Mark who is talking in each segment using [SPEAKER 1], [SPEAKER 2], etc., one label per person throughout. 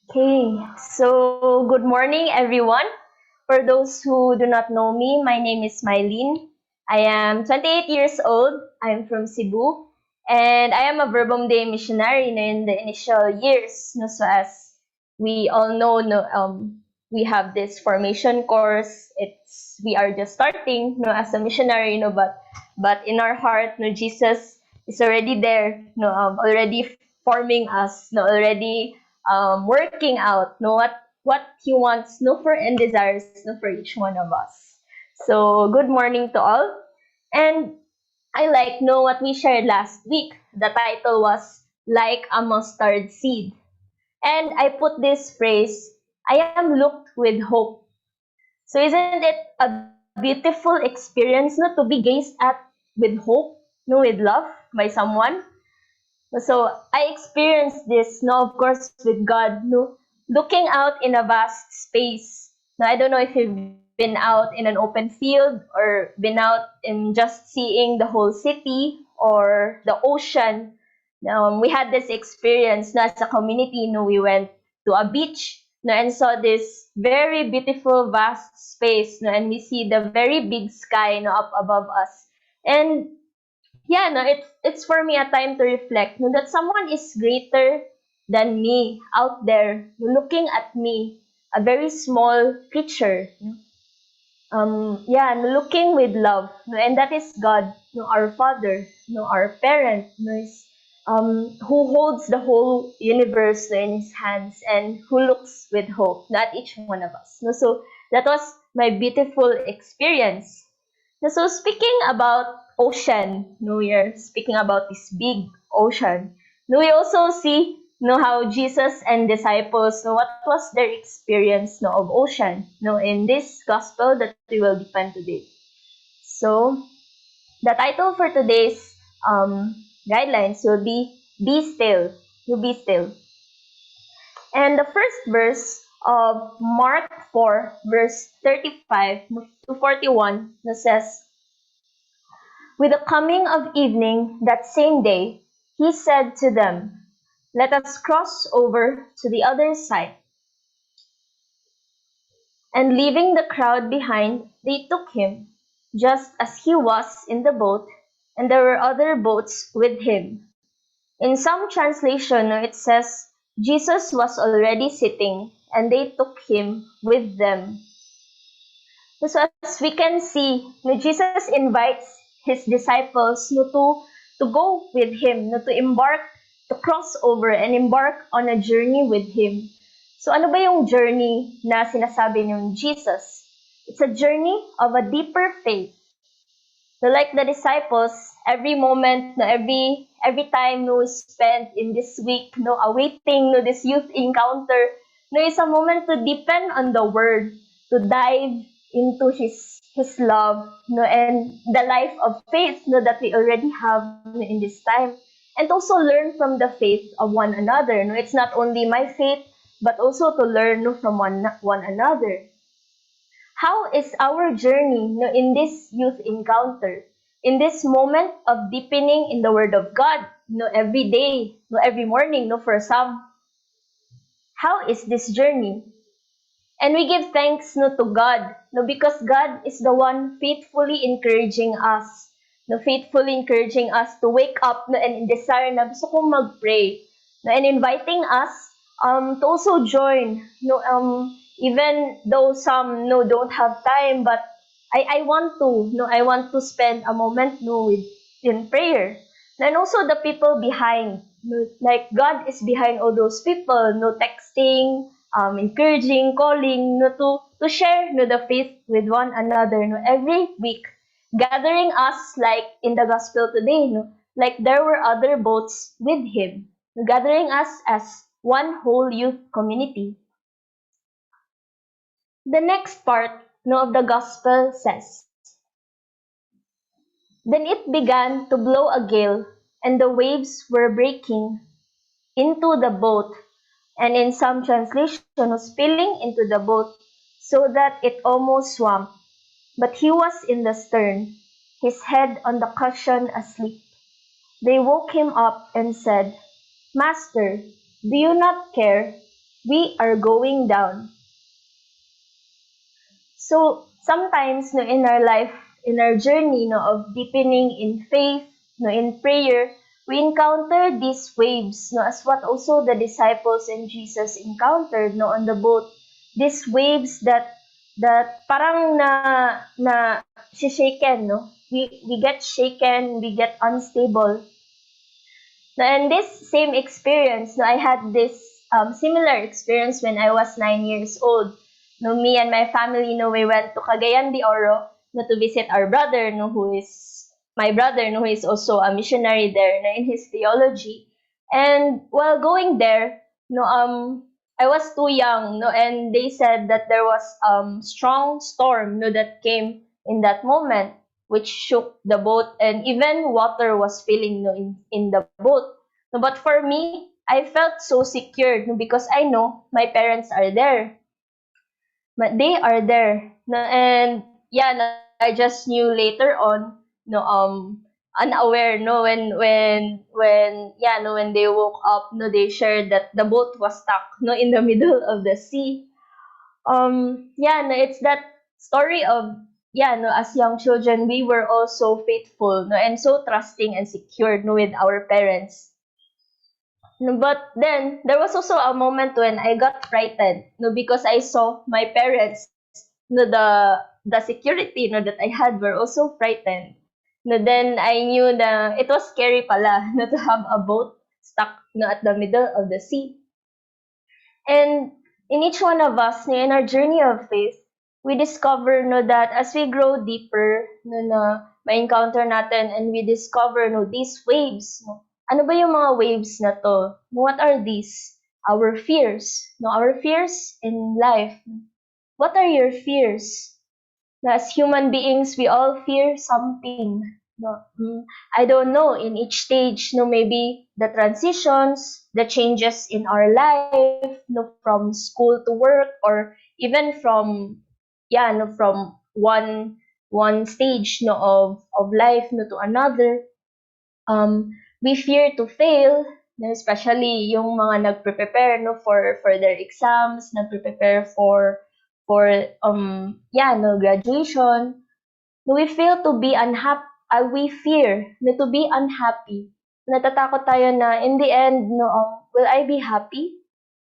[SPEAKER 1] Okay, so good morning, everyone. For those who do not know me, my name is Mylene. I am 28 years old. I'm from Cebu, and I am a Verbum Dei missionary in the initial years. No, so as we all know, no, we have this formation course. We are just starting, no, as a missionary, no, but in our heart, no, Jesus is already there, no, already forming us, no, already working out know what he wants no for and desires no for each one of us. So good morning to all. And I like know what we shared last week. The title was like a mustard seed. And I put this phrase, I am looked with hope. So isn't it a beautiful experience no to be gazed at with hope, no with love by someone? So I experienced this, no, of course, with God, no, looking out in a vast space. Now, I don't know if you've been out in an open field or been out in just seeing the whole city or the ocean. We had this experience, no, as a community, no, we went to a beach, no, and saw this very beautiful, vast space, no, and we see the very big sky, no, up above us. And yeah, no, it's for me a time to reflect no, that someone is greater than me out there no, looking at me, a very small creature. No? Yeah, no, looking with love, no, and that is God, no, our Father, no, our parent, no, is, who holds the whole universe no, in His hands and who looks with hope, not each one of us. No, so that was my beautiful experience. So speaking about ocean, no, we are speaking about this big ocean. No, we also see no how Jesus and disciples no what was their experience no of ocean no in this gospel that we will defend today. So the title for today's guidelines will be still. You be still. And the first verse of Mark 4 verse 35 to 41 that says, with the coming of evening that same day, he said to them, let us cross over to the other side. And leaving the crowd behind, they took him, just as he was in the boat, and there were other boats with him. In some translation, it says, Jesus was already sitting, and they took him with them. So as we can see, Jesus invites his disciples to go with him, to embark, to cross over and embark on a journey with him. So ano ba yung journey na sinasabi ng Jesus? It's a journey of a deeper faith. So like the disciples, every moment, no, every time no spent in this week, no awaiting no this youth encounter, no is a moment to deepen on the word, to dive into his love, no, and the life of faith no that we already have no, in this time. And also learn from the faith of one another. No, it's not only my faith, but also to learn no, from one another. How is our journey no, in this youth encounter, in this moment of deepening in the Word of God, no, every day, no, every morning, no, for some? How is this journey? And we give thanks no, to God, no, because God is the one faithfully encouraging us, no, faithfully encouraging us to wake up no, and desire na gusto kong mag-pray, no, and inviting us to also join, no, even though some no don't have time, but I want to, no, I want to spend a moment no with in prayer, and also the people behind, no, like God is behind all those people, no texting, encouraging, calling, no, to share no, the faith with one another no, every week, gathering us like in the gospel today, no, like there were other boats with him, no, gathering us as one whole youth community. The next part no, of the gospel says, then it began to blow a gale, and the waves were breaking into the boat, and in some translation was spilling into the boat, so that it almost swamped. But he was in the stern, his head on the cushion asleep. They woke him up and said, Master, do you not care? We are going down. So sometimes no, in our life, in our journey no, of deepening in faith, no, in prayer, we encounter these waves, no, as what also the disciples and Jesus encountered no, on the boat. These waves that parang na shaken, no? We get shaken, we get unstable. No, and this same experience, no, I had this similar experience when I was 9 years old. No, me and my family, no, we went to Cagayan de Oro, no, to visit our brother, no, who is my brother, no, who is also a missionary there, no, in his theology. And while going there, no, I was too young, no, and they said that there was strong storm, no, that came in that moment which shook the boat and even water was filling no, in the boat. No, but for me, I felt so secure no, because I know my parents are there. But they are there. No, and yeah, no, I just knew later on, no, unaware, no, when yeah, no, when they woke up, no, they shared that the boat was stuck, no, in the middle of the sea. Yeah, no, it's that story of yeah, no, as young children, we were also faithful, no, and so trusting and secured, no, with our parents. No, but then there was also a moment when I got frightened, no, because I saw my parents, no, the security, no, that I had were also frightened. No, then I knew na it was scary pala, no, to have a boat stuck, no, at the middle of the sea. And in each one of us, no, in our journey of faith, we discover no, that as we grow deeper, no, na ma-encounter natin and we discover no, these waves. No, ano ba yung mga waves na to? No, what are these? Our fears. No, our fears in life. What are your fears? As human beings, we all fear something. No, I don't know, in each stage, no, maybe the transitions, the changes in our life, no, from school to work, or even from, yeah, no, from one stage, no, of life, no, to another. We fear to fail, no, especially yung mga nagpe-prepare no for their exams, nagpe-prepare for yeah, no, graduation. No, we feel to be unhappy, we fear no, to be unhappy. Natatakot tayo na in the end, no, will I be happy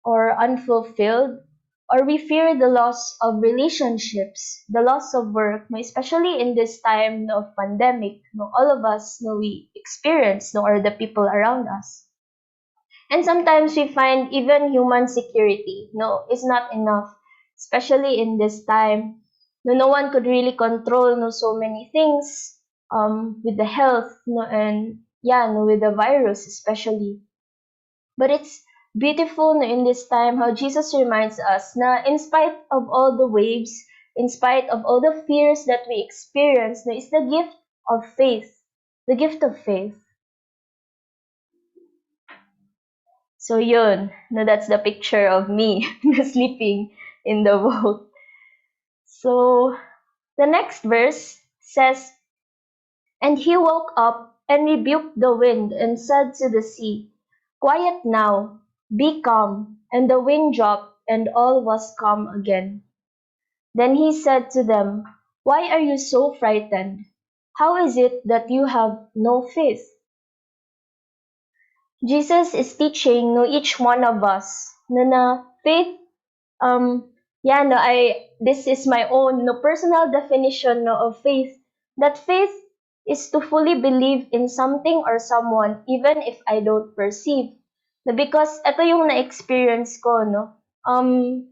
[SPEAKER 1] or unfulfilled? Or we fear the loss of relationships, the loss of work, no, especially in this time no, of pandemic. No, all of us, no, we experience, no, or the people around us. And sometimes we find even human security, no, is not enough, especially in this time. No, no one could really control no, so many things with the health no, and yeah, no, with the virus especially. But it's beautiful no, in this time how Jesus reminds us na in spite of all the waves, in spite of all the fears that we experience, no, is the gift of faith. The gift of faith. So yun, no, that's the picture of me sleeping in the boat. So the next verse says, and he woke up and rebuked the wind and said to the sea, quiet now, be calm. And the wind dropped and all was calm again. Then he said to them, why are you so frightened? How is it that you have no faith? Jesus is teaching no each one of us na faith yeah no I this is my own no personal definition no of faith, that faith is to fully believe in something or someone even if I don't perceive, na because ito yung na-experience ko no,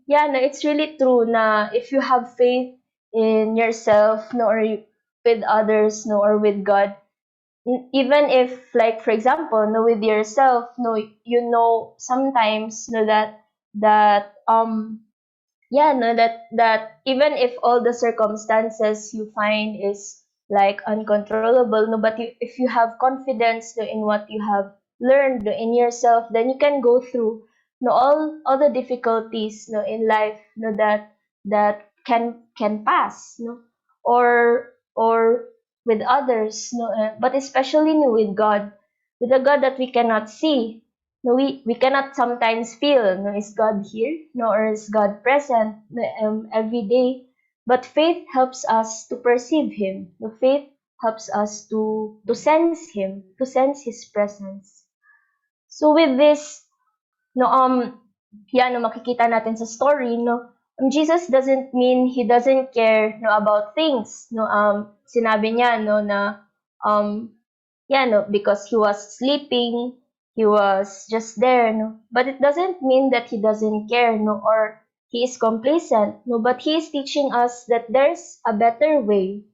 [SPEAKER 1] yeah no, it's really true na if you have faith in yourself no, or with others no, or with God, even if like for example no, with yourself no, you know sometimes no, that yeah no, that even if all the circumstances you find is like uncontrollable no, but if you have confidence no, in what you have learned no, in yourself, then you can go through no, all the difficulties no, in life no, that can pass no, or with others no, but especially no, with God, with a God that we cannot see. No, we cannot sometimes feel, no, is God here? No, or is God present every day? But faith helps us to perceive Him. No, faith helps us to sense Him, to sense His presence. So with this, no, yeah, no, makikita natin sa story, no, Jesus doesn't mean He doesn't care, no, about things. No, sinabi niya, no, na, yeah, no, because He was sleeping, He was just there, no. But it doesn't mean that He doesn't care, no, or He is complacent, no. But He is teaching us that there's a better way.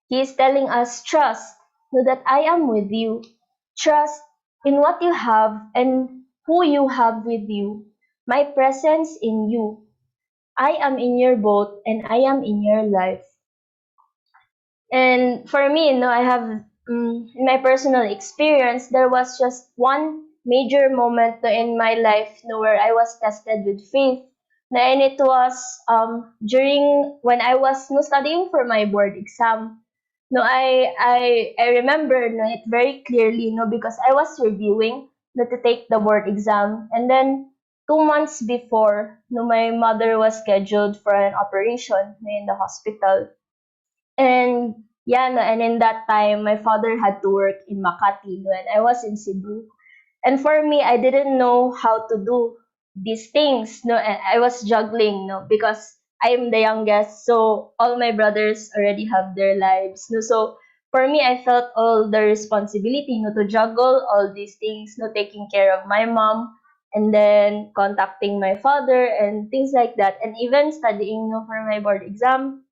[SPEAKER 1] He is telling us, trust, no, that I am with you. Trust in what you have and who you have with you. My presence in you. I am in your boat and I am in your life. And for me, I have, in my personal experience, there was just one major moment in my life, where I was tested with faith. And it was during when I was studying for my board exam. No, I remember, it very clearly, because I was reviewing, to take the board exam, and then 2 months before, my mother was scheduled for an operation in the hospital. And yeah, no, and in that time, my father had to work in Makati, no, and I was in Cebu. And for me, I didn't know how to do these things. No, and I was juggling, no, because I'm the youngest, so all my brothers already have their lives. No, so for me, I felt all the responsibility, to juggle all these things, taking care of my mom, and then contacting my father and things like that, and even studying, for my board exam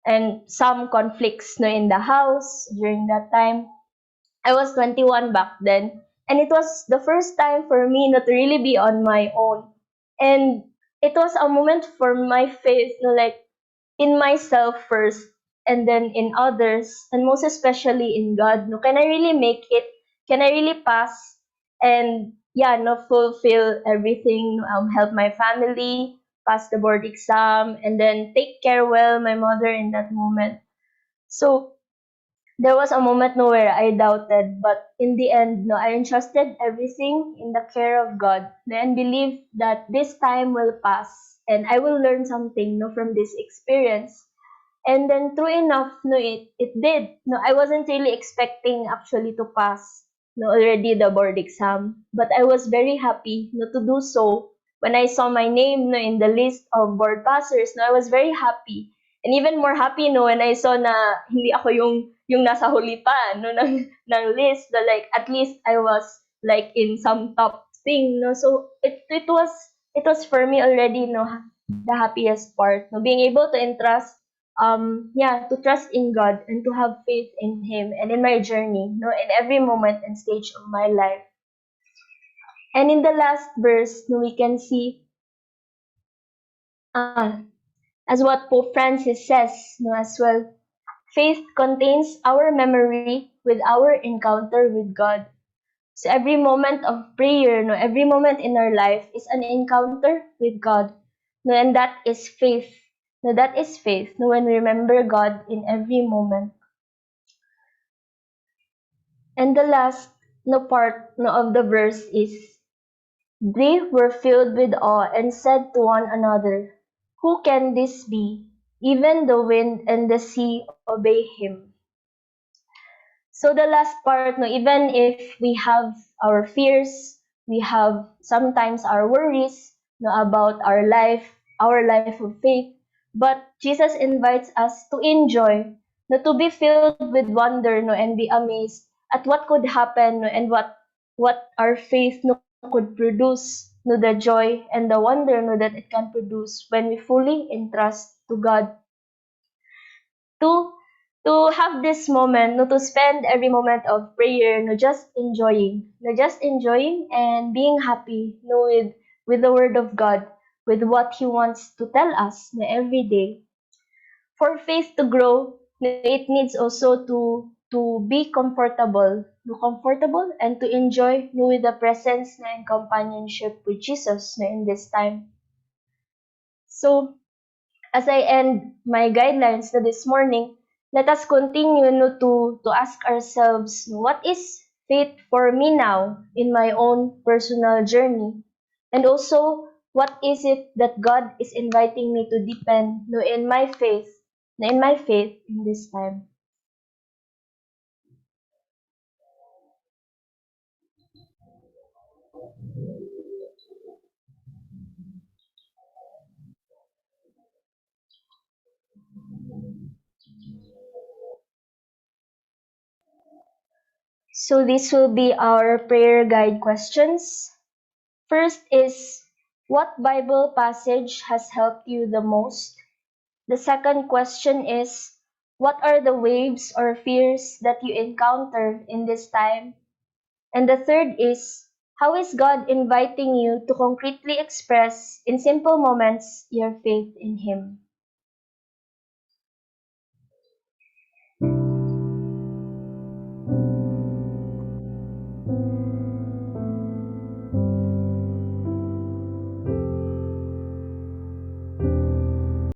[SPEAKER 1] and some conflicts, in the house during that time. I was 21 back then, and it was the first time for me not to really be on my own. And it was a moment for my faith, like in myself first, and then in others, and most especially in God. No, can I really make it? Can I really pass? And yeah, fulfill everything. Help my family, pass the board exam, and then take care well my mother in that moment. So there was a moment, where I doubted, but in the end, I entrusted everything in the care of God, and believed that this time will pass and I will learn something, from this experience. And then true enough, it did. No, I wasn't really expecting actually to pass, already the board exam, but I was very happy, to do so. When I saw my name, in the list of board passers, I was very happy. And even more happy, when I saw na hindi ako yung nasa huli pa, ng list, na like at least I was like in some top thing, no. So it was for me already, the happiest part, no, being able to entrust, yeah, to trust in God and to have faith in Him and in my journey, in every moment and stage of my life. And in the last verse, we can see, uh, as what Pope Francis says, as well, faith contains our memory with our encounter with God. So every moment of prayer, every moment in our life is an encounter with God, and that is faith. No, that is faith. No, when we remember God in every moment. And the last, part, of the verse is, they were filled with awe and said to one another, who can this be? Even the wind and the sea obey him. So the last part, even if we have our fears, we have sometimes our worries, about our life of faith, but Jesus invites us to enjoy, to be filled with wonder, and be amazed at what could happen, and what our faith, could produce, the joy and the wonder, that it can produce when we fully entrust to God, to have this moment, to spend every moment of prayer, just enjoying and being happy, with the Word of God, with what He wants to tell us, every day. For faith to grow, it needs also to be comfortable, and to enjoy, with the presence, and companionship with Jesus, in this time. So as I end my guidelines, this morning, let us continue, to ask ourselves, what is faith for me now in my own personal journey? And also, what is it that God is inviting me to deepen in my faith in this time? So this will be our prayer guide questions. First is, what Bible passage has helped you the most? The second question is, what are the waves or fears that you encounter in this time? And the third is, how is God inviting you to concretely express in simple moments your faith in Him?